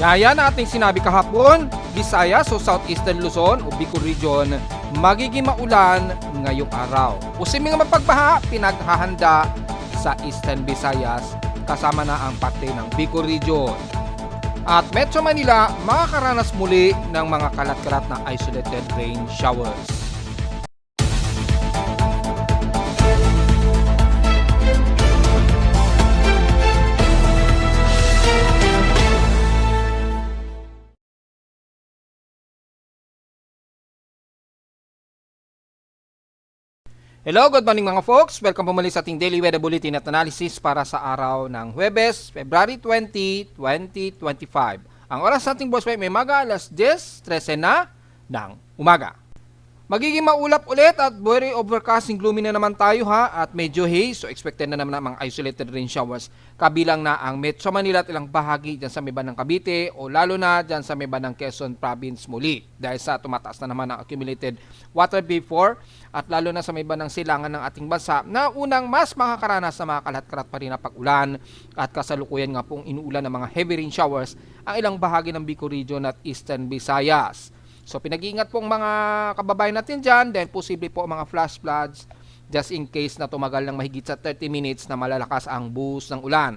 Gaya na ating sinabi kahapon, Visayas o Southeastern Luzon o Bicol Region magiging maulan ngayong araw. Posibleng mapagbaha pinaghahanda sa Eastern Visayas kasama na ang parte ng Bicol Region. At Metro Manila makakaranas muli ng mga kalat-kalat na isolated rain showers. Hello, good morning mga folks. Welcome po muli sa ating Daily Weather Bulletin at Analysis para sa araw ng Huwebes, February 20, 2025. Ang oras nating boss may maga alas 10:13 na ng umaga. Magiging maulap ulit at very overcasting gloomy na naman tayo at medyo haze. So expected na naman ang mga isolated rain showers. Kabilang na ang Metro Manila at ilang bahagi dyan sa may bandang Cavite o lalo na dyan sa may bandang Quezon Province muli. Dahil sa tumataas na naman ang accumulated water vapor at lalo na sa may bandang silangan ng ating bansa na unang mas makakaranas sa mga kalat-kalat pa rin na pag-ulan at kasalukuyan nga pong inuulan ng mga heavy rain showers ang ilang bahagi ng Bicol Region at Eastern Visayas. So pinag-iingat pong mga kababayan natin dyan, then posible po mga flash floods just in case na tumagal ng mahigit sa 30 minutes na malalakas ang buhos ng ulan.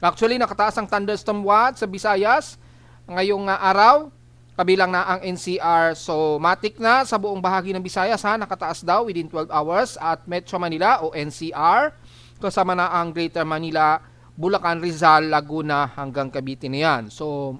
Actually, nakataas ang thunderstorm watch sa Visayas ngayong araw, kabilang na ang NCR. So matik na sa buong bahagi ng Visayas nakataas daw within 12 hours at Metro Manila o NCR, kasama na ang Greater Manila, Bulacan, Rizal, Laguna hanggang Cavite na yan. So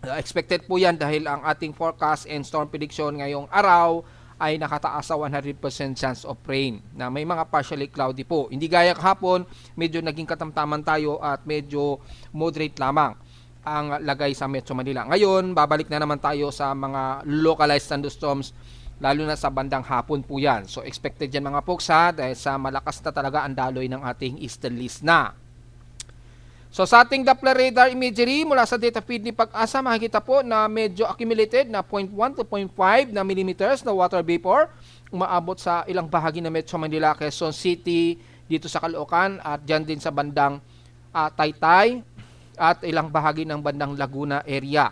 expected po yan dahil ang ating forecast and storm prediction ngayong araw ay nakataas sa 100% chance of rain na may mga partially cloudy po. Hindi gaya kahapon, medyo naging katamtaman tayo at medyo moderate lamang ang lagay sa Metro Manila. Ngayon, babalik na naman tayo sa mga localized thunderstorms lalo na sa bandang hapon po yan. So expected yan mga folks dahil sa malakas na talaga ang daloy ng ating easterlies na. So sa ating Doppler radar imagery mula sa data feed ni Pag-asa, makikita po na medyo accumulated na 0.1 to 0.5 na millimeters na water vapor umaabot sa ilang bahagi ng Metro Manila, Quezon City, dito sa Caloocan at dyan din sa bandang Taytay at ilang bahagi ng bandang Laguna area.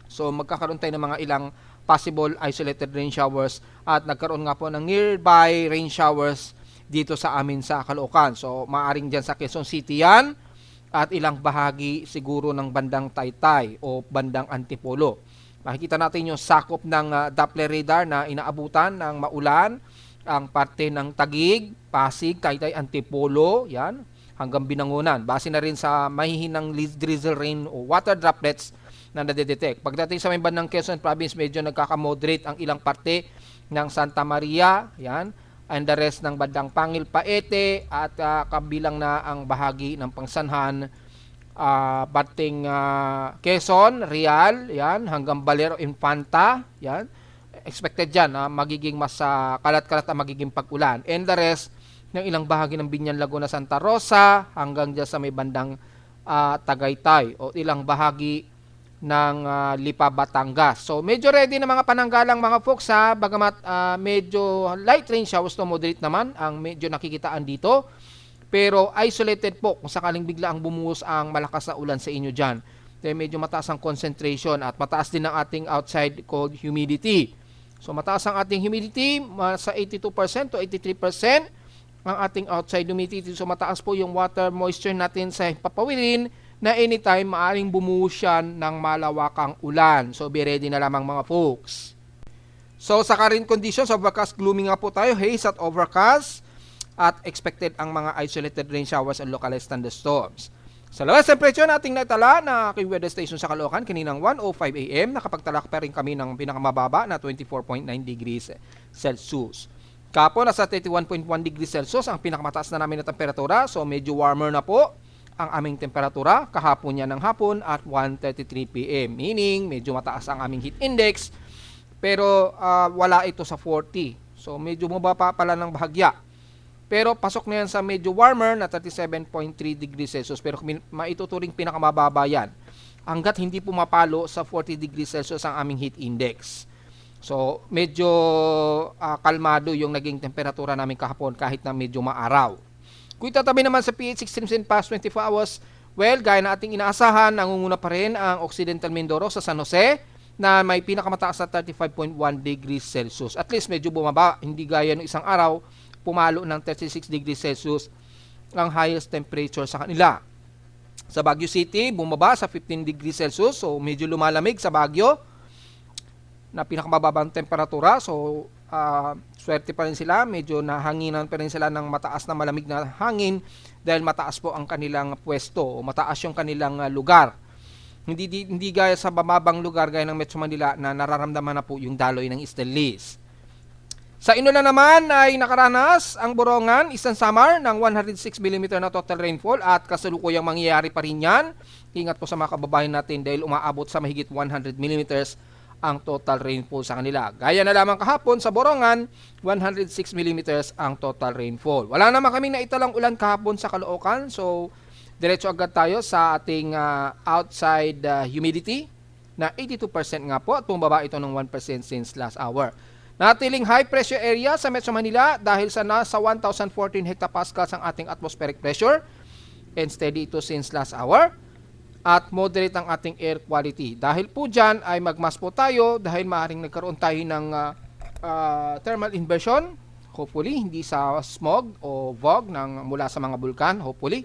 So magkakaroon tayo ng mga ilang possible isolated rain showers at nagkaroon nga po ng nearby rain showers dito sa amin sa Caloocan. So maaring dyan sa Quezon City yan at ilang bahagi siguro ng bandang Taytay o bandang Antipolo. Makikita natin yung sakop ng Doppler radar na inaabutan ng maulan ang parte ng Taguig, Pasig, Taytay, Antipolo, yan, hanggang Binangonan. Base na rin sa mahihinang drizzle rain o water droplets na nadedetect. Pagdating sa may bandang Quezon Province, medyo nagkakamoderate ang ilang parte ng Santa Maria, yan, and the rest ng bandang Pangil, Paete at kabilang na ang bahagi ng Pangsanhan, bating Quezon, Real, yan, hanggang Balero, Infanta, yan. Expected dyan magiging mas kalat-kalat ang magiging pag-ulan. And the rest ng ilang bahagi ng Binyan, Laguna, Santa Rosa hanggang dyan sa may bandang Tagaytay o ilang bahagi ng Lipa, Batangas. So medyo ready na mga pananggalang mga folks bagamat medyo light rain showers to moderate naman ang medyo nakikitaan dito. Pero isolated po kung sakaling bigla ang bumuhos ang malakas na ulan sa inyo dyan. Dahil medyo mataas ang concentration at mataas din ang ating outside cold humidity. So mataas ang ating humidity sa 82% to 83% ang ating outside humidity. So mataas po yung water moisture natin sa papawilin na anytime maaring bumuhos yan ng malawakang ulan. So be ready na lamang mga folks. So sa current conditions, overcast gloomy nga po tayo, haze at overcast at expected ang mga isolated rain showers and localized thunderstorms. Sa lowest temperature nating naitala na aking weather station sa Caloocan kaninang 1:05 AM, nakapagtalak pa rin kami ng pinakamababa na 24.9 degrees Celsius. Kapon nasa 31.1 degrees Celsius ang pinakamataas na namin na temperatura, so medyo warmer na po ang aming temperatura kahapon yan ng hapon at 1:33 PM. Meaning, medyo mataas ang aming heat index pero wala ito sa 40. So, medyo mababa pala ng bahagya. Pero pasok na yan sa medyo warmer na 37.3 degrees Celsius. Pero maituturing pinakamababa yan hanggat hindi pumapalo sa 40 degrees Celsius ang aming heat index. So, medyo kalmado yung naging temperatura namin kahapon kahit na medyo maaraw. Kung itatabi naman sa pH extremes in past 24 hours, Well, gaya na ating inaasahan, nangunguna pa rin ang Occidental Mindoro sa San Jose na may pinakamataas na 35.1 degrees Celsius. At least medyo bumaba, hindi gaya ng isang araw, pumalo ng 36 degrees Celsius ang highest temperature sa kanila. Sa Baguio City, bumaba sa 15 degrees Celsius, so medyo lumalamig sa Baguio na pinakamababang temperatura. So, swerte pa rin sila, medyo nahanginan pa rin sila ng mataas na malamig na hangin dahil mataas po ang kanilang pwesto o mataas yung kanilang lugar. Hindi gaya sa bababang lugar gaya ng Metro Manila na nararamdaman na po yung daloy ng Stellis. Sa Iloilo naman ay nakaranas ang Borongan, Eastern Samar ng 106 mm na total rainfall at kasalukuyang mangyayari pa rin yan. Ingat po sa mga kababayan natin dahil umaabot sa mahigit 100 mm ang total rainfall sa kanila. Gaya na lamang kahapon sa Borongan, 106 mm ang total rainfall. Wala naman kaming naitalang ulan kahapon sa Caloocan, so diretso agad tayo sa ating outside humidity na 82% nga po at bumaba ito ng 1% since last hour. Natiling high pressure area sa Metro Manila dahil sa nasa 1,014 hectopascals ang ating atmospheric pressure and steady ito since last hour. At moderate ang ating air quality. Dahil po dyan ay magmask po tayo dahil maaaring nagkaroon tayo ng thermal inversion. Hopefully, hindi sa smog o fog mula sa mga bulkan. Hopefully.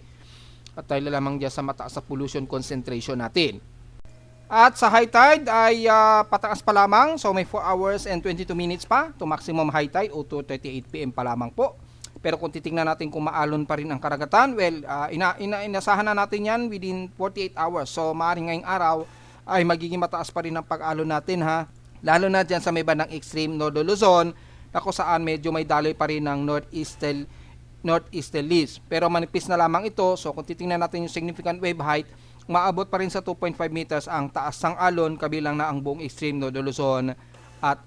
At tayo lamang dyan sa mataas na pollution concentration natin. At sa high tide ay pataas pa lamang. So may 4 hours and 22 minutes pa to maximum high tide o 2:38 PM pa lamang po. Pero kung titingnan natin kung maalon pa rin ang karagatan, well, inasahan na natin yan within 48 hours. So maaaring ngayong araw ay magiging mataas pa rin ang pag-alon natin ha. Lalo na dyan sa may bandang extreme Northern Luzon na kung saan medyo may daloy pa rin ng northeasterlies. Pero manipis na lamang ito. So kung titingnan natin yung significant wave height, maabot pa rin sa 2.5 meters ang taas ng alon kabilang na ang buong extreme Northern Luzon at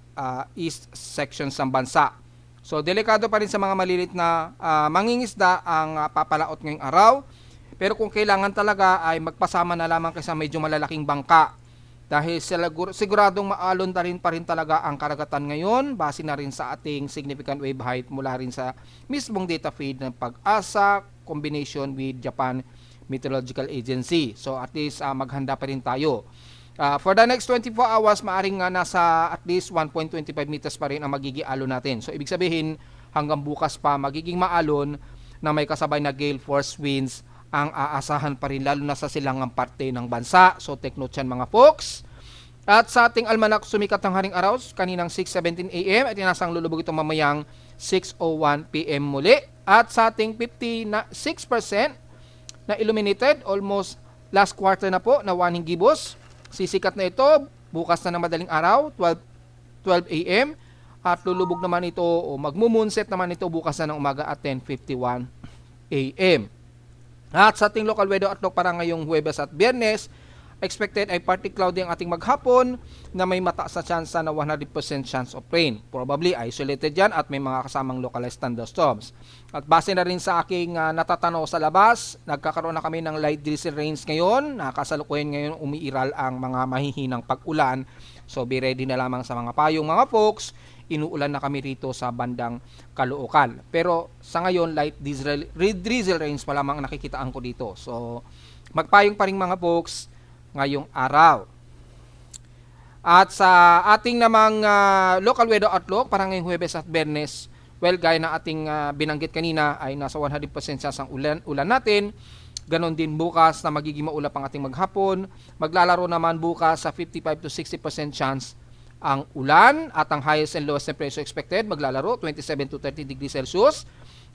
east sections ng bansa. So delikado pa rin sa mga malilit na mangingisda ang papalaot ngayong araw. Pero kung kailangan talaga ay magpasama na lamang kaysa medyo malalaking bangka. Dahil siguradong maalon na rin pa rin talaga ang karagatan ngayon base na rin sa ating significant wave height mula rin sa mismong data feed ng Pag-asa combination with Japan Meteorological Agency. So at least maghanda pa rin tayo. For the next 24 hours, maaring nasa at least 1.25 meters pa rin ang magiging alon natin. So ibig sabihin hanggang bukas pa magiging maalon na may kasabay na gale force winds ang aasahan pa rin lalo na sa silangang parte ng bansa. So take note yan mga folks. At sa ating almanak sumikat ng haring araw kaninang 6:17 AM at inasang lulubog ito mamayang 6:01 PM muli. At sa ating 56% na illuminated, almost last quarter na po na waning gibos. Sisikat na ito bukas na ng madaling araw 12 AM at lulubog naman ito o magmumunset naman ito bukas na ng umaga at 10:51 AM. At sa ating local weather outlook para ngayong Huwebes at Biyernes, expected ay partly cloudy ang ating maghapon na may mataas na chance na 100% chance of rain. Probably isolated yan at may mga kasamang localized thunderstorms. At base na rin sa aking natatanaw sa labas, nagkakaroon na kami ng light drizzle rains ngayon. Nakasalukuyan ngayon umiiral ang mga mahihinang pag-ulan. So be ready na lamang sa mga payong mga folks. Inuulan na kami rito sa bandang Caloocan. Pero sa ngayon, light drizzle rains pa lamang nakikitaan ko dito. So magpayong pa rin mga folks ngayong araw. At sa ating namang local weather outlook para ngayong Huwebes at Biyernes, well, gaya na ating binanggit kanina ay nasa 100% chance ang ulan natin. Ganon din bukas na magiging maulap ang ating maghapon. Maglalaro naman bukas sa 55 to 60% chance ang ulan at ang highest and lowest temperature expected maglalaro 27 to 30 degrees Celsius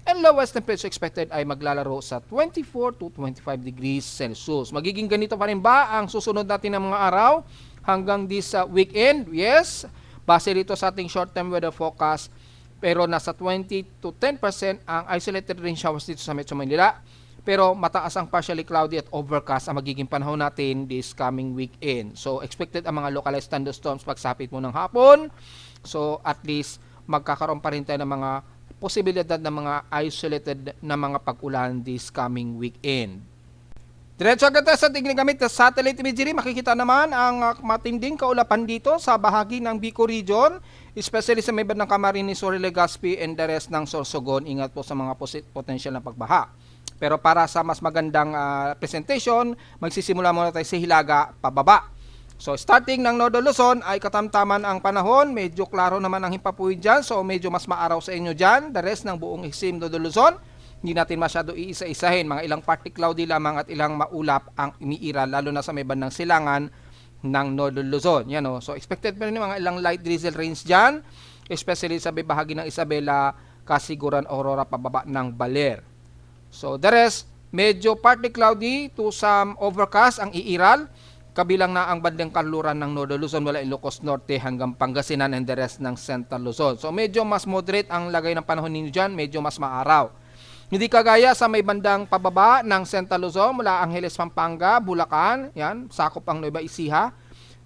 and lowest temperature expected ay maglalaro sa 24 to 25 degrees Celsius. Magiging ganito pa rin ba ang susunod natin ng mga araw hanggang this weekend? Yes, base rito sa ating short-term weather forecast, pero nasa 20 to 10% ang isolated rain showers dito sa Metro Manila. Pero mataas ang partially cloudy at overcast ang magiging panahon natin this coming weekend. So expected ang mga localized thunderstorms pagsapit mo ng hapon. So at least magkakaroon pa rin tayo ng mga posibilidad ng mga isolated na mga pag-ulan this coming weekend. Diretso agad tayo sa tingin gamit sa satellite imagery. Makikita naman ang matinding kaulapan dito sa bahagi ng Bicol region, especially sa may bandang Camarines, Legazpi and the rest ng Sorsogon. Ingat po sa mga potential na pagbaha. Pero para sa mas magandang presentation, magsisimula muna tayo sa Hilaga pababa. So starting ng Northern Luzon ay katamtaman ang panahon, medyo klaro naman ang himpapuwi dyan, so medyo mas maaraw sa inyo dyan. The rest ng buong extreme Northern Luzon, hindi natin masyado iisa-isahin, mga ilang partly cloudy lamang at ilang maulap ang umiiral, lalo na sa may bandang silangan ng Northern Luzon. Yan, o. So expected pa rin mga ilang light drizzle rains dyan, especially sa may bahagi ng Isabela, Kasiguran, Aurora, pababa ng Baler. So the rest, medyo partly cloudy to some overcast ang iiral, kabilang na ang bandang kanluran ng Northern Luzon mula Ilocos Norte hanggang Pangasinan and the rest ng Central Luzon. So medyo mas moderate ang lagay ng panahon ninyo dyan, medyo mas maaraw. Hindi kagaya sa may bandang pababa ng Central Luzon mula Angeles, Pampanga, Bulacan, yan, sakop ang Nueva Ecija,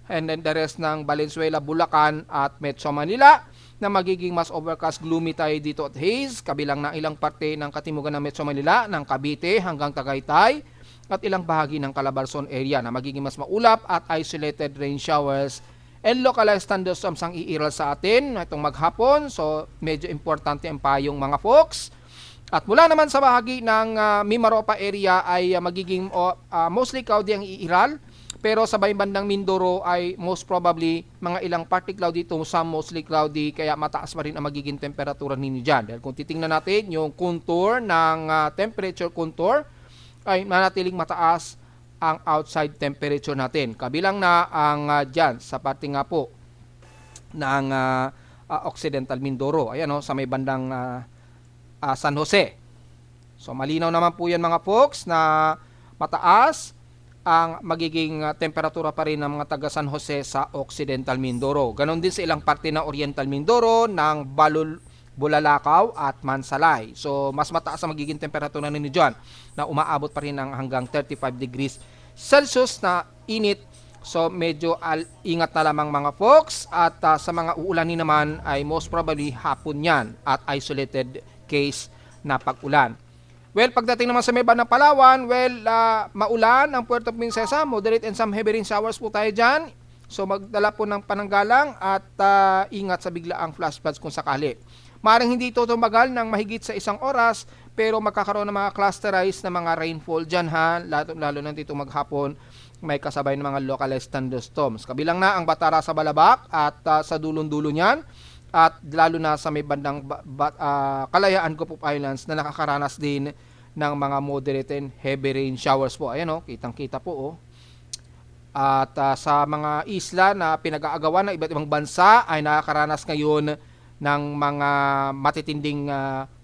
and then the rest ng Valenzuela, Bulacan at Metro Manila, na magiging mas overcast, gloomy tayo dito at haze, kabilang na ilang parte ng katimugan ng Metro Manila, ng Cavite hanggang Tagaytay, at ilang bahagi ng Calabarzon area na magiging mas maulap at isolated rain showers and localized thunderstorms ang iiral sa atin itong maghapon. So medyo importante ang payong mga folks. At mula naman sa bahagi ng Mimaropa area ay magiging mostly cloudy ang iiral. Pero sa bandang Mindoro ay most probably mga ilang partly cloudy to some mostly cloudy, kaya mataas pa rin ang magiging temperatura ninyo dyan. Dahil kung titingnan natin yung contour ng temperature contour ay manatiling mataas ang outside temperature natin. Kabilang na ang dyan sa parte nga po ng Occidental Mindoro. Ayan o, sa may bandang San Jose. So malinaw naman po yan mga folks na mataas ang magiging temperatura pa rin ng mga taga San Jose sa Occidental Mindoro. Ganon din sa ilang parte ng Oriental Mindoro, ng Bulalakaw at Mansalay. So mas mataas ang magiging temperatura ninyo dyan na umaabot pa rin ng hanggang 35 degrees Celsius na init. So medyo ingat na lamang mga folks, at sa mga uulanin naman ay most probably hapon yan at isolated case na pag-ulan. Well, pagdating naman sa may bandang Palawan, maulan ang Puerto Princesa, moderate and some heavy rain showers po tayo dyan. So magdala po ng pananggalang at ingat sa biglaang flash floods kung sakali. Maaaring hindi ito tumagal ng mahigit sa 1 oras, pero magkakaroon ng mga clusterized na mga rainfall dyan ha, lalo na dito maghapon, may kasabay ng mga localized thunderstorms. Kabilang na ang Batara sa Balabac at sa dulong-dulo niyan, at lalo na sa may bandang Kalayaan, Group of Islands na nakakaranas din ng mga moderate and heavy rain showers po. Ayan o, kitang-kita po o. At sa mga isla na pinag-aagawan ng iba't ibang bansa ay nakakaranas ngayon ng mga matitinding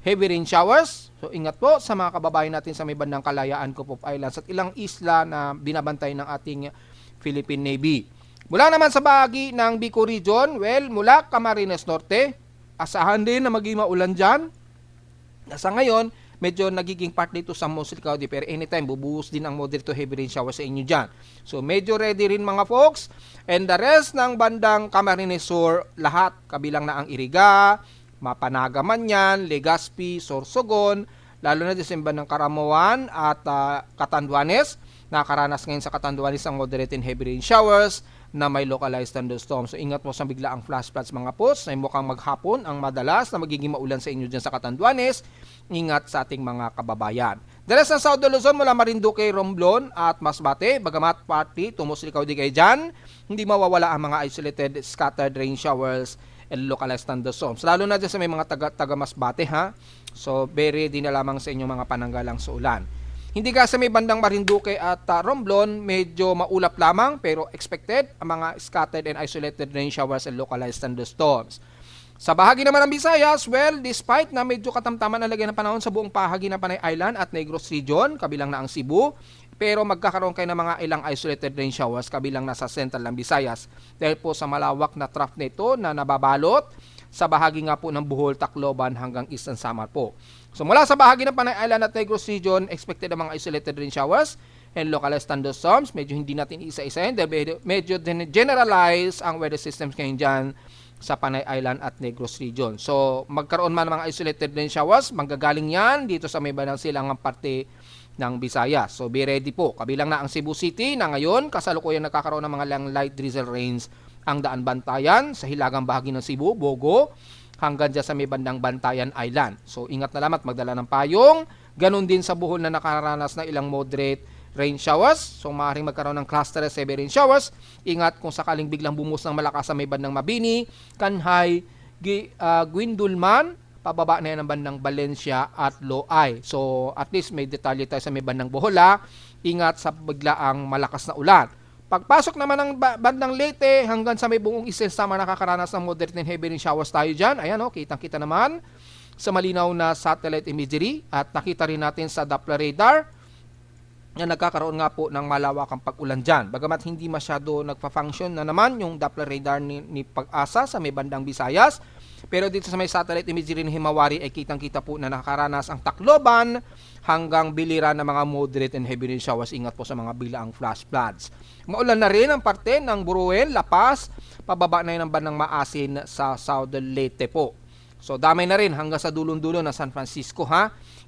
heavy rain showers. So ingat po sa mga kababayan natin sa may bandang Kalayaan, Group of Islands at ilang isla na binabantay ng ating Philippine Navy. Mula naman sa bahagi ng Bicol Region, mula Camarines Norte, asahan din na maging maulan dyan. Sa ngayon, medyo nagiging partly to some mostly cloudy, pero anytime bubuhos din ang moderate to heavy rain shower sa inyo dyan. So medyo ready rin mga folks. And the rest ng bandang Camarines Sur, lahat, kabilang na ang Iriga, Mapanaga man yan, Legazpi, Sorsogon, lalo na sa bandang Caramoan at Catanduanes. Nakaranas ngayon sa Catanduanes ang moderate and heavy rain showers na may localized thunderstorms. So ingat po sa biglaang flash floods mga posts, na mukhang maghapon ang madalas na magiging maulan sa inyo dyan sa Catanduanes. Ingat sa ating mga kababayan. The rest ng South Luzon mula Marinduque, Romblon at Masbate, bagamat partly mostly cloudy kayo dyan, hindi mawawala ang mga isolated scattered rain showers and localized thunderstorms. Lalo na dyan sa may mga taga Masbate ha. So very ready na lamang sa inyong mga pananggalang sa ulan. Hindi ka sa may bandang Marinduque at Romblon, medyo maulap lamang pero expected ang mga scattered and isolated rain showers and localized thunderstorms. Sa bahagi naman ng Visayas, despite na medyo katamtaman ang lagay ng panahon sa buong bahagi ng Panay Island at Negros Region, kabilang na ang Cebu, pero magkakaroon kayo ng mga ilang isolated rain showers kabilang na sa central ng Visayas dahil po sa malawak na trough nito na nababalot sa bahagi nga po ng Bohol, Tacloban hanggang Eastern Samar po. So mula sa bahagi ng Panay Island at Negros Region, expected ang mga isolated rain showers and localized thunderstorms. Medyo hindi natin isa-isahin dahil medyo generalize ang weather systems ngayon dyan sa Panay Island at Negros Region. So magkaroon man ng mga isolated rain showers, manggagaling yan dito sa may bandang silangang parte ng Visayas. So be ready po. Kabilang na ang Cebu City na ngayon kasalukuyan nagkakaroon ng mga light drizzle rains ang Daan Bantayan sa hilagang bahagi ng Cebu, Bogo, hanggang dyan sa may bandang Bantayan Island. So ingat na lang at magdala ng payong Ganon din sa Bohol na nakaranas ng ilang moderate rain showers. So maaaring magkaroon ng clusterless heavy rain showers. Ingat kung sakaling biglang bumuhos ng malakas sa may bandang Mabini, Kanhay, Guindulman, pababa na yan ang bandang Valencia at Loay. So at least may detalye tayo sa may bandang Bohol. Ingat sa biglaang malakas na ulan. Pagpasok naman ng bandang Leyte hanggang sa may buong Eastern Samar nakakaranas ng moderate and heavy rain showers tayo dyan. Ayan kitang-kita naman sa malinaw na satellite imagery at nakita rin natin sa Doppler radar na nagkakaroon nga po ng malawakang pag-ulan dyan. Bagamat hindi masyado nagpa-function na naman yung Doppler radar ni Pag-asa sa may bandang Visayas, pero dito sa may satellite imagery ni Himawari ay kitang-kita po na nakakaranas ang Tacloban hanggang biliran ng mga moderate and heavy rain showers. Ingat po sa mga bilaang flash floods. Maulan na rin ang parte ng Buruel, La Paz, pababa na yun ang bandang Maasin sa Southern Leyte po. So damay na rin hanggang sa dulong-dulo na San Francisco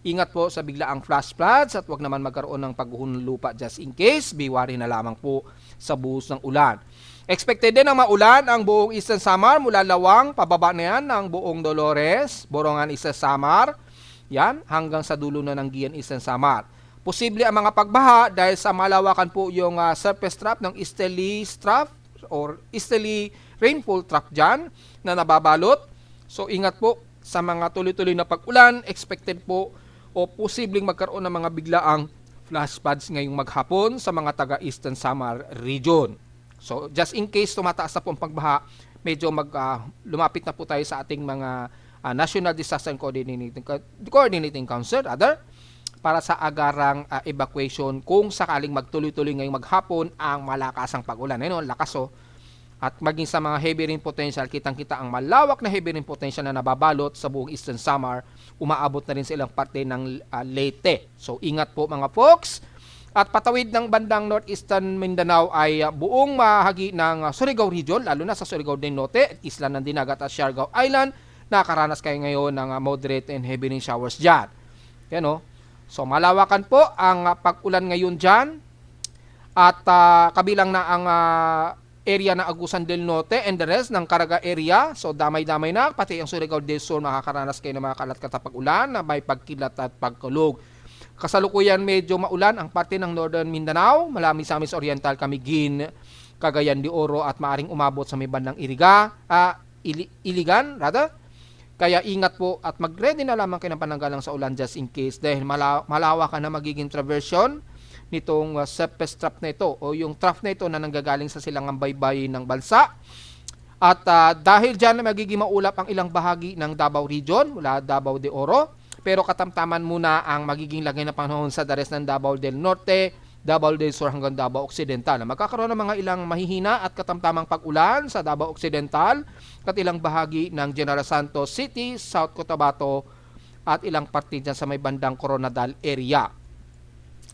Ingat po sa biglaang flash floods at wag naman magkaroon ng pagguho ng lupa just in case. Biwari na lamang po sa buhos ng ulan. Expected din na maulan ang buong Eastern Samar mula Lawang, pababa na yan ng buong Dolores, Borongan, Eastern Samar. Yan, hanggang sa dulo na ng Gian, Eastern Samar. Posible ang mga pagbaha dahil sa malawakan po yung surface trough ng easterly trough or easterly rainfall trough dyan na nababalot. So ingat po sa mga tuloy-tuloy na pag-ulan, expected po o posibleng magkaroon ng mga biglaang flash floods ngayong maghapon sa mga taga-Eastern Samar region. So just in case tumataas na po ang pagbaha, medyo lumapit na po tayo sa ating mga National Disaster Coordinating Council para sa agarang evacuation kung sakaling magtuloy-tuloy ngayong maghapon ang malakasang pag-ulan. Ayun, lakas At maging sa mga heavy rain potential, kitang-kita ang malawak na heavy rain potential na nababalot sa buong Eastern Samar. Umaabot na rin sa ilang parte ng Leyte. So ingat po mga folks. At patawid ng bandang Northeastern Mindanao ay buong mahagi ng Surigao Region, lalo na sa Surigao del Norte, Isla ng Dinagat at Siargao Island. Nakaranas kayo ngayon ng moderate and heavy rain showers dyan. Yan So malawakan po ang pag-ulan ngayon dyan. At kabilang na ang area ng Agusan del Norte and the rest ng Caraga area. So damay-damay na, pati ang Surigao del Sur makakaranas kayo ng mga kalat-katapag ulan na may pagkilat at pagkulog. Kasalukuyan medyo maulan ang parte ng Northern Mindanao, Malami, Misamis Oriental, Camiguin, Cagayan de Oro at maaring umabot sa may bandang Iligan. Kaya ingat po at mag-ready na lamang kayo ng pananggalang sa ulan just in case dahil malawakan na magiging traversion nitong surface trough na ito o yung trough na ito na nanggagaling sa silangang baybayin ng bansa. At dahil dyan na magiging maulap ang ilang bahagi ng Davao Region mula Davao de Oro, pero katamtaman muna ang magiging lagay na panahon sa the rest ng Davao del Norte, Davao del Sur hanggang Davao Occidental. Magkakaroon ng mga ilang mahihina at katamtamang pag-ulan sa Davao Occidental at ilang bahagi ng General Santos City, South Cotabato at ilang parte dyan sa may bandang Coronadal area.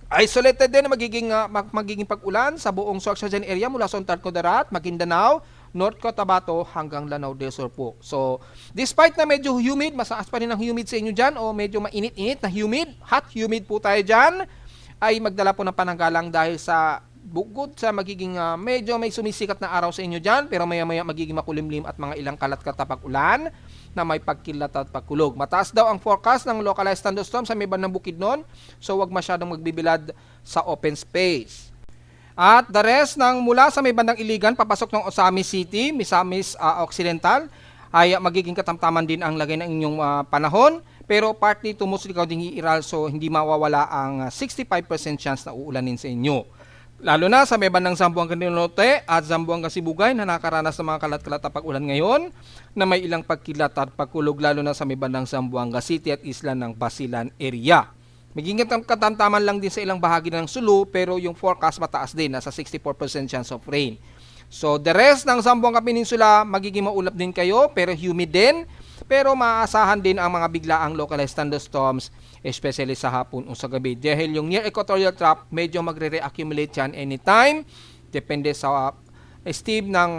Isolated din na magiging pag-ulan sa buong Sorsogon area mula sa Ontarco-Darat, Maguindanao, North Cotabato hanggang Lanao del Sur po. So, despite na medyo humid, masaas pa rin ang humid sa inyo dyan o medyo mainit-init na humid, hot humid po tayo dyan, ay magdala po ng pananggalang dahil sa bukod sa magiging medyo may sumisikat na araw sa inyo dyan, pero maya-maya magiging makulimlim at mga ilang kalat-katapag ulan na may pagkilat at pagkulog. Mataas daw ang forecast ng localized thunderstorm sa may bandang Bukidnon, so wag masyadong magbibilad sa open space. At the rest ng mula sa may bandang Iligan, papasok ng Osamis City, Misamis Occidental, ay magiging katamtaman din ang lagay ng inyong panahon, pero partly tumusligaw ding iiral, so hindi mawawala ang 65% chance na uulanin sa inyo. Lalo na sa may bandang Zamboanga del Norte at Zamboanga Sibugay na nakaranas ng mga kalat-kalat na pag-ulan ngayon na may ilang pagkilat at pagkulog lalo na sa may bandang Zamboanga City at isla ng Basilan area. Magiging katamtaman lang din sa ilang bahagi ng Sulu pero yung forecast mataas din, nasa 64% chance of rain. So the rest ng Zamboanga Peninsula magiging maulap din kayo pero humid din. Pero maaasahan din ang mga biglaang localized thunderstorms, especially sa hapon o sa gabi. Dahil yung near equatorial trough, medyo magre-reaccumulate yan anytime. Depende sa esteem ng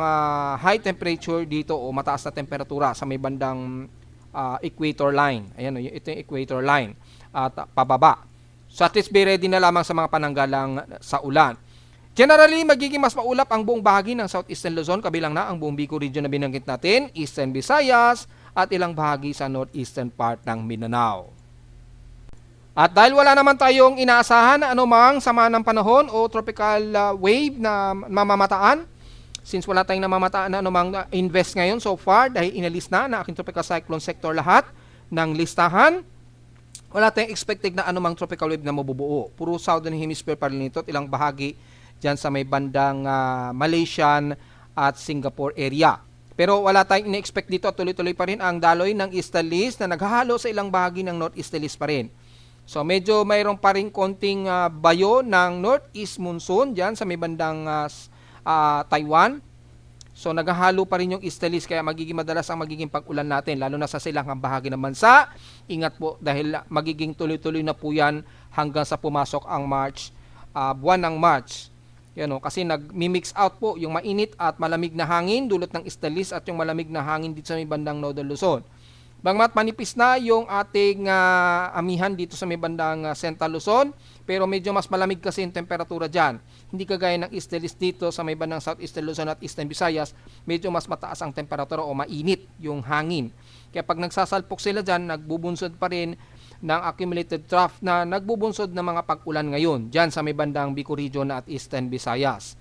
high temperature dito o mataas na temperatura sa may bandang equator line. Ayan, ito yung equator line at pababa. So at least be ready na lamang sa mga pananggalang sa ulan. Generally, magiging mas maulap ang buong bahagi ng Southeastern Luzon, kabilang na ang buong Bicol region na binanggit natin, Eastern Visayas, at ilang bahagi sa northeastern part ng Mindanao. At dahil wala naman tayong inaasahan na anumang sama ng panahon o tropical wave na mamamataan, since wala tayong namamataan na anumang invest ngayon so far dahil inalis na aking tropical cyclone sector lahat ng listahan, wala tayong expected na anumang tropical wave na mabubuo. Puro southern hemisphere pa rin ito at ilang bahagi dyan sa may bandang Malaysian at Singapore area. Pero wala tayong ina-expect dito at tuloy-tuloy pa rin ang daloy ng easterlies na naghahalo sa ilang bahagi ng northeasterlies pa rin. So medyo mayroon pa rin konting bayo ng northeast monsoon dyan sa may bandang Taiwan. So naghahalo pa rin yung easterlies kaya magiging madalas ang magiging pag-ulan natin lalo na sa silangang bahagi ng bansa. Ingat po dahil magiging tuloy-tuloy na po yan hanggang sa pumasok ang March, buwan ng March. Yan, kasi nag-mix out po yung mainit at malamig na hangin dulot ng easterlies at yung malamig na hangin dito sa may bandang Northern Luzon. Bangmat manipis na yung ating amihan dito sa may bandang Central Luzon, pero medyo mas malamig kasi yung temperatura dyan. Hindi kagaya ng easterlies dito sa may bandang Southeastern Luzon at Eastern Visayas, medyo mas mataas ang temperatura o mainit yung hangin. Kaya pag nagsasalpok sila dyan, nagbubunsod pa rin ng accumulated trough na nagbubunsod ng mga pag-ulan ngayon dyan sa may bandang Bicol Region at Eastern Visayas.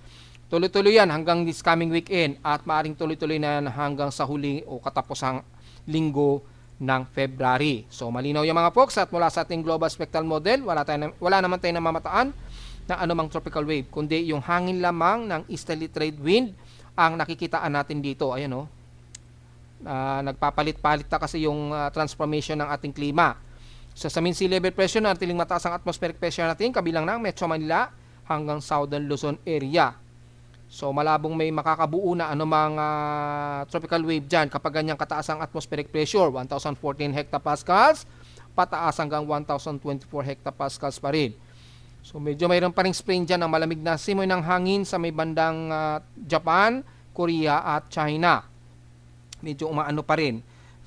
Tuloy-tuloy yan hanggang this coming weekend at maaring tuloy-tuloy na yan hanggang sa huling o katapusang linggo ng February. So malinaw yung mga folks at mula sa ating global spectral model, wala naman tayong namamataan na anumang tropical wave, kundi yung hangin lamang ng easterly trade wind ang nakikitaan natin dito. Ayan nagpapalit-palit na kasi yung transformation ng ating klima. So sa mean sea level pressure na natiling mataas ang atmospheric pressure natin kabilang ng Metro Manila hanggang Southern Luzon area. So malabong may makakabuo na anumang tropical wave dyan kapag ganyang kataas ang atmospheric pressure, 1014 hectopascals, pataas hanggang 1024 hectopascals pa rin. So medyo mayroon pa rin spring dyan ng malamig na simoy ng hangin sa may bandang Japan, Korea at China. Medyo umaano pa rin.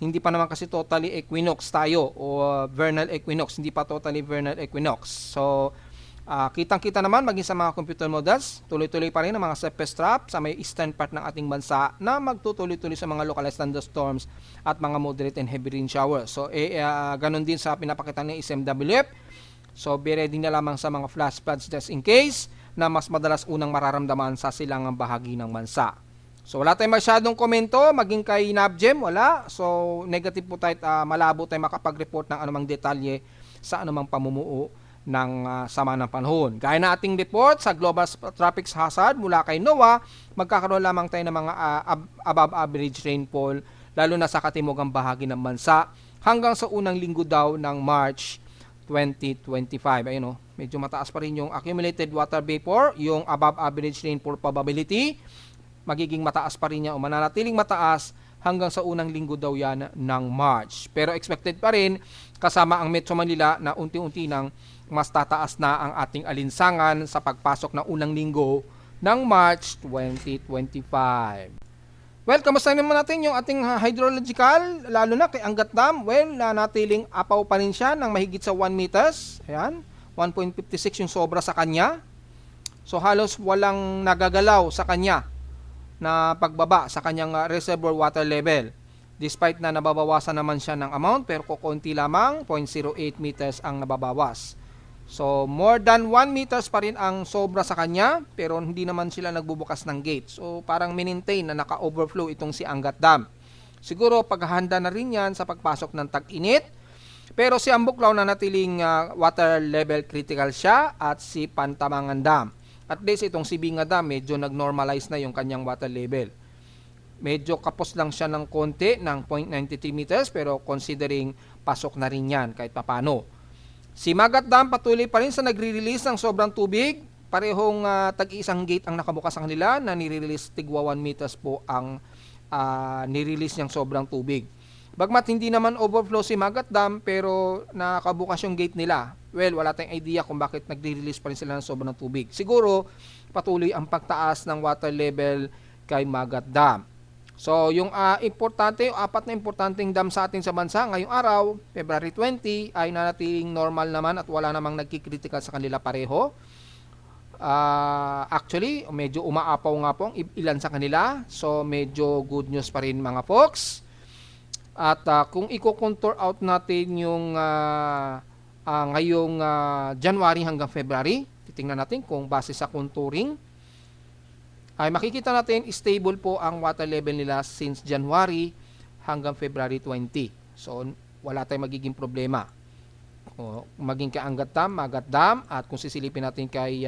Hindi pa naman kasi totally equinox tayo o vernal equinox, hindi pa totally vernal equinox. So kitang-kita naman maging sa mga computer models, tuloy-tuloy pa rin ang mga surface trap sa may eastern part ng ating bansa na magtutuloy-tuloy sa mga localized thunderstorms at mga moderate and heavy rain showers. So ganun din sa pinapakita ng SMWF. So be ready na lamang sa mga flash floods just in case na mas madalas unang mararamdaman sa silangang bahagi ng bansa. So wala tayong masyadong komento, maging kay Nabjem, wala. So negative po tayo, malabo tayo makapag-report ng anumang detalye sa anumang pamumuo ng sama ng panahon. Gaya na ating report sa Global Tropics Hazard mula kay NOAA, magkakaroon lamang tayo ng mga above average rainfall lalo na sa katimugang bahagi ng bansa hanggang sa unang linggo daw ng March 2025. Ayun medyo mataas pa rin yung accumulated water vapor, yung above average rainfall probability, magiging mataas pa rin yan o mananatiling mataas hanggang sa unang linggo daw yan ng March. Pero expected pa rin kasama ang Metro Manila na unti-unti nang mas tataas na ang ating alinsangan sa pagpasok ng unang linggo ng March 2025. Well, kamusta naman natin yung ating hydrological, lalo na kay Angat Dam? Well, natiling apaw pa rin siya ng mahigit sa 1 meters. Ayan, 1.56 yung sobra sa kanya. So halos walang nagagalaw sa kanya na pagbaba sa kanyang reservoir water level. Despite na nababawasan naman siya ng amount, pero kukunti lamang, 0.08 meters ang nababawas. So, more than 1 meters pa rin ang sobra sa kanya, pero hindi naman sila nagbubukas ng gate. So, parang maintain na naka-overflow itong si Angat Dam. Siguro, paghahanda na rin yan sa pagpasok ng tag-init. Pero si Ambuklaw na natiling water level critical siya at si Pantamangan Dam. At least itong si Binga Dam, medyo nag-normalize na yung kanyang water level. Medyo kapos lang siya ng konti, ng 0.93 meters, pero considering pasok na rin yan kahit papano. Si Magat Dam patuloy pa rin sa nagre-release ng sobrang tubig. Parehong tag-iisang gate ang nakabukas sa kanila na nire-release tigwa 1 meters po ang nire-release niyang sobrang tubig. Bagmat hindi naman overflow si Magat Dam pero nakabukas yung gate nila. Well, wala tayong idea kung bakit nagre-release pa rin sila ng sobrang tubig. Siguro patuloy ang pagtaas ng water level kay Magat Dam. So, yung importante, yung 4 na importanteng dam sa atin sa bansa ngayong araw, February 20, ay nanatiling normal naman at wala namang nagkikritikal sa kanila pareho. Actually, medyo umaapaw nga po ilan sa kanila. So, medyo good news pa rin mga folks. At kung i-contour out natin yung ngayong January hanggang February. Titingnan natin kung base sa contouring ay makikita natin stable po ang water level nila since January hanggang February 20. So wala tayong magiging problema. O, maging kay Angat Dam, Magat Dam, at kung sisilipin natin kay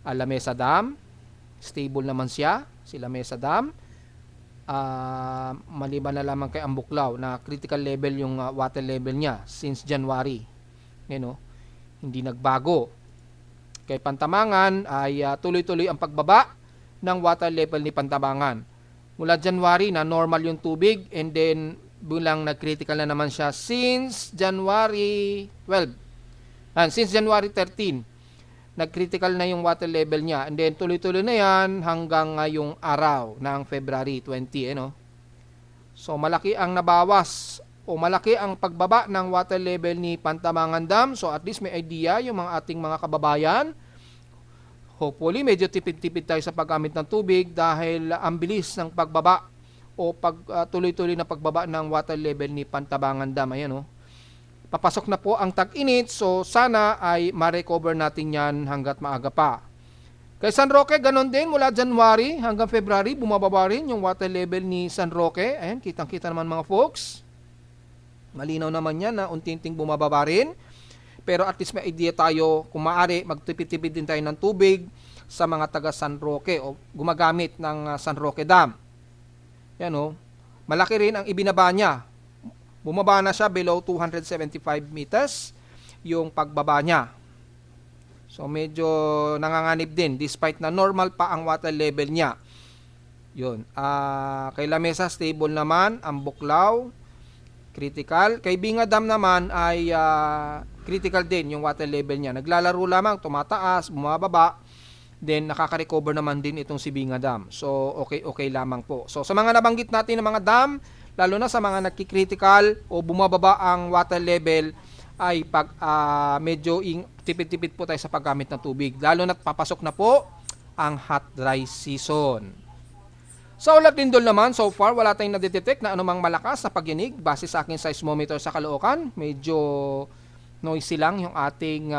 Lamesa Dam, stable naman siya, si Lamesa Dam. Maliban na lamang kay Ambuklaw na critical level yung water level niya since January. Hindi nagbago. Kay Pantabangan ay tuloy-tuloy ang pagbaba ng water level ni Pantabangan. Mula January na normal yung tubig, and then bilang nag-critical na naman siya since January 12. Since January 13, nag-critical na yung water level niya. And then tuloy-tuloy na yan hanggang ngayong araw ng February 20. So malaki ang nabawas o malaki ang pagbaba ng water level ni Pantabangan Dam. So at least may idea yung mga ating mga kababayan. Hopefully medyo tipid-tipid tayo sa paggamit ng tubig dahil ang bilis ng pagbaba o tuloy-tuloy na pagbaba ng water level ni Pantabangan Dam. Ayan, papasok na po ang tag-init, so sana ay ma-recover natin yan hanggat maaga pa. Kay San Roque, ganun din, mula January hanggang February, bumababa rin yung water level ni San Roque. Ayan, kitang-kita naman mga folks. Malinaw naman yan na unti-unting bumababa rin. Pero at least may idea tayo, kung maaari, magtipid-tipid din tayo ng tubig sa mga taga San Roque o gumagamit ng San Roque Dam. Yan, malaki rin ang ibinaba niya. Bumaba na siya below 275 meters yung pagbaba niya. So medyo nanganganib din despite na normal pa ang water level niya. Yun. Kay Lamesa stable naman, ang Buklaw critical. Kay Binga Dam naman ay critical din yung water level niya. Naglalaro lamang, tumataas, bumababa. Then nakaka-recover naman din itong si Binga Dam. So okay lamang po. So sa mga nabanggit natin ng mga dam, lalo na sa mga nagki-critical o bumababa ang water level, ay pag medyo tipid-tipid po tayo sa paggamit ng tubig. Lalo na papasok na po ang hot dry season. Sa Ulat Lindol naman, so far wala tayong nadetect na anumang malakas na pagyanig base sa aking seismometer sa Caloocan. Medyo noisy lang yung ating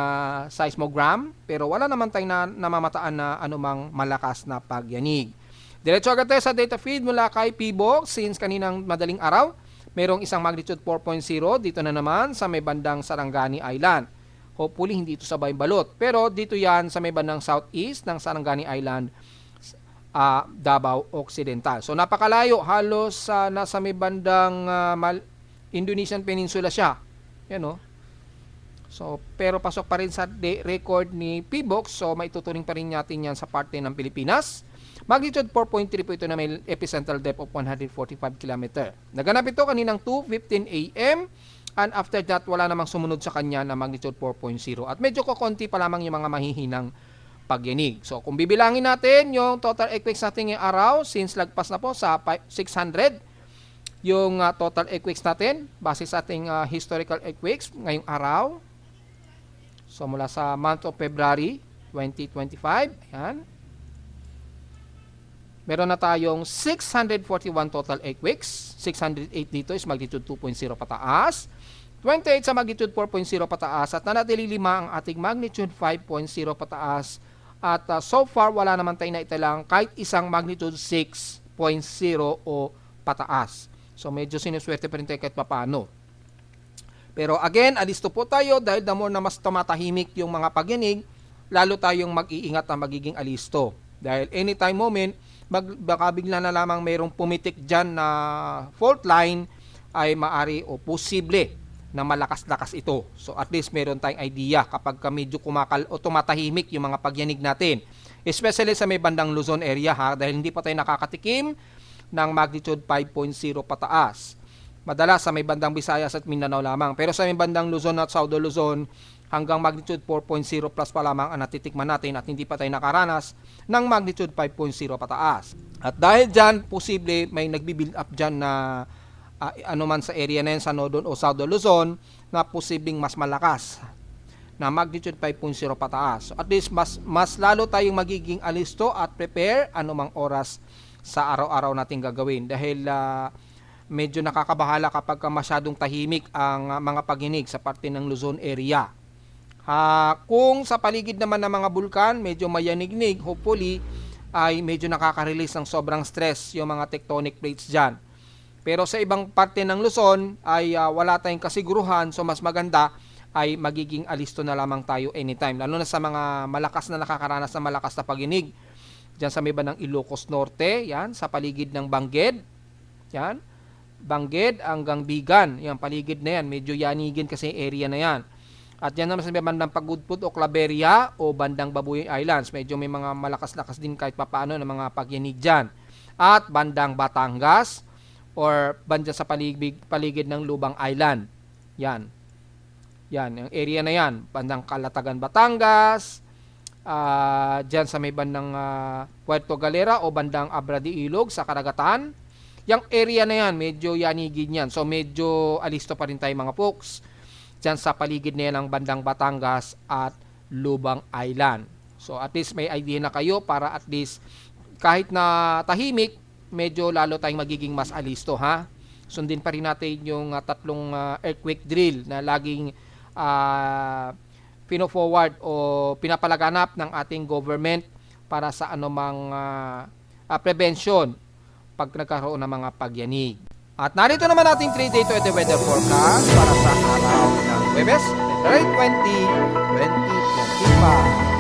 seismogram, pero wala naman tayong namamataan na anumang malakas na pagyanig. Diretso agad tayo sa data feed mula kay PBOX. Since kaninang madaling araw, mayroong isang magnitude 4.0 dito na naman sa may bandang Sarangani Island. Hopefully hindi ito sabay balot, pero dito yan sa may bandang southeast ng Sarangani Island, Davao Occidental. So napakalayo, halos nasa may bandang Indonesian Peninsula siya. Yan, So, pero pasok pa rin sa record ni PBOX, so maituturing pa rin natin yan sa parte ng Pilipinas. Magnitude 4.3 po ito na may epicentral depth of 145 km. Naganap ito kaninang 2:15 AM, and after that wala namang sumunod sa kanya na magnitude 4.0 at medyo kokonti pa lamang yung mga mahihinang pagyanig. So kung bibilangin natin yung total earthquakes natin ngayong araw, since lagpas na po sa 600 yung total earthquakes natin base sa ating historical earthquakes ngayong araw. So mula sa month of February 2025, ayan, meron na tayong 641 total earthquakes. 608 dito is magnitude 2.0 pataas. 28 sa magnitude 4.0 pataas. At nanatili 5 ang ating magnitude 5.0 pataas. At so far, wala naman tayo na italang kahit isang magnitude 6.0 o pataas. So medyo sinuswerte pa rin tayo kahit papano. Pero again, alisto po tayo dahil the more na mas tumatahimik yung mga pagyanig, lalo tayong mag-iingat na magiging alisto. Dahil anytime moment, baka bigla na lamang mayroong pumitik dyan na fault line, ay maari o posible na malakas-lakas ito. So at least meron tayong idea kapag medyo kumakal o tumatahimik yung mga pagyanig natin. Especially sa may bandang Luzon area dahil hindi pa tayo nakakatikim ng magnitude 5.0 pataas. Madalas sa may bandang Visayas at Mindanao lamang. Pero sa may bandang Luzon at Saudo Luzon, hanggang magnitude 4.0 plus pa lamang ang natitikman natin at hindi pa tayo nakaranas ng magnitude 5.0 pataas. At dahil dyan, posible may nagbi-build up dyan na anuman sa area na yan sa Nodon o Saudo Luzon na posibleng mas malakas na magnitude 5.0 pataas. So at least mas lalo tayong magiging alisto at prepare anumang oras sa araw-araw nating gagawin dahil medyo nakakabahala kapag masyadong tahimik ang mga pagyanig sa parte ng Luzon area. Kung sa paligid naman ng mga bulkan, medyo mayanignig, hopefully, ay medyo nakaka-release ng sobrang stress yung mga tectonic plates dyan. Pero sa ibang parte ng Luzon ay wala tayong kasiguruhan, so mas maganda ay magiging alisto na lamang tayo anytime. Lalo na sa mga malakas na nakakaranas ng malakas na pagyanig. Diyan sa may bandang Ilocos Norte, yan, sa paligid ng Bangged, yan, Bangged hanggang Bigan, yan, paligid na yan, medyo yanigin kasi area na yan. At yan naman sa may bandang Pagudpud o Claveria o bandang Babuyan Islands, medyo may mga malakas-lakas din kahit papaano ng mga pagyanig dyan. At bandang Batangas or banda sa paligid ng Lubang Island, yan. Yan, yung area na yan, bandang Calatagan, Batangas, dyan sa may bandang Puerto Galera o bandang Abra de Ilog sa karagatan. Yung area na yan, medyo yanigin yan. So medyo alisto pa rin tayo mga folks dyan sa paligid na yan ng bandang Batangas at Lubang Island. So at least may idea na kayo para at least kahit na tahimik, medyo lalo tayong magiging mas alisto, ha? Sundin pa rin natin yung tatlong earthquake drill na laging pino-forward o pinapalaganap ng ating government para sa anumang prevention pag nagkaroon ng mga pagyanig. At narito naman ating 3-day weather forecast para sa araw ng Huwebes, February 20, 2025.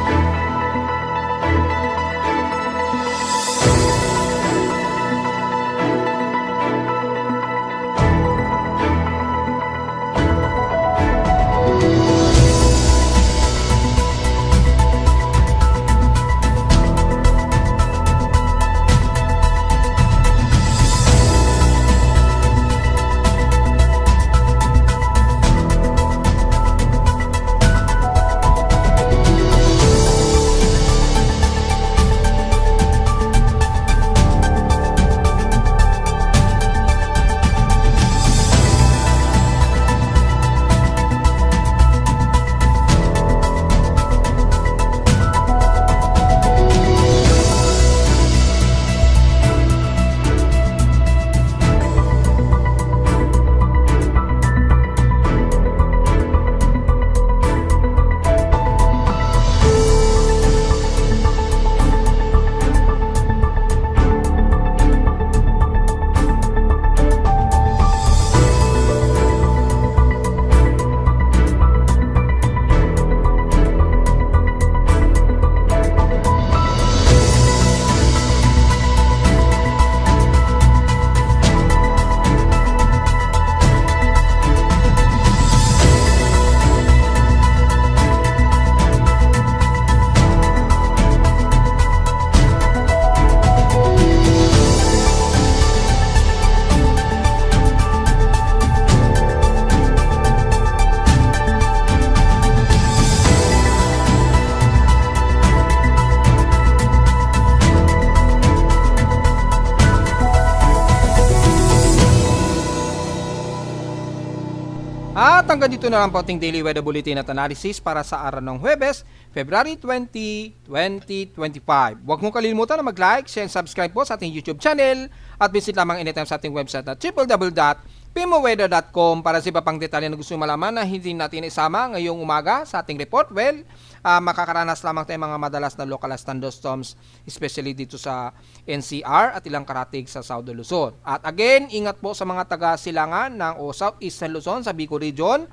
At hanggang dito na lang po ating daily weather bulletin at analysis para sa araw ng Huwebes, February 20, 2025. Huwag mong kalimutan na mag-like, share, and subscribe po sa ating YouTube channel at visit lamang anytime sa ating website at www.pimoweather.com para sa iba pang detalye na gusto malaman na hindi natin isama ngayong umaga sa ating report. Well, makakaranas lamang tayo mga madalas na localized thunderstorms, especially dito sa NCR at ilang karatig sa Southern Luzon. At again, ingat po sa mga taga-silangan ng Southeastern Luzon sa Bicol Region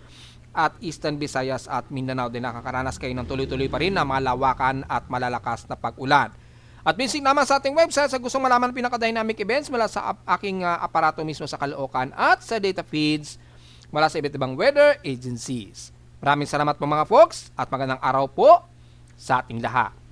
at Eastern Visayas at Mindanao din nakakaranas kayo ng tuloy-tuloy pa rin na malawakan at malalakas na pag-ulan. At visit naman sa ating website sa gustong malaman ng pinaka-dynamic events mula sa aking aparato mismo sa Caloocan at sa data feeds mula sa iba't ibang weather agencies. Maraming salamat po mga folks at magandang araw po sa ating lahat.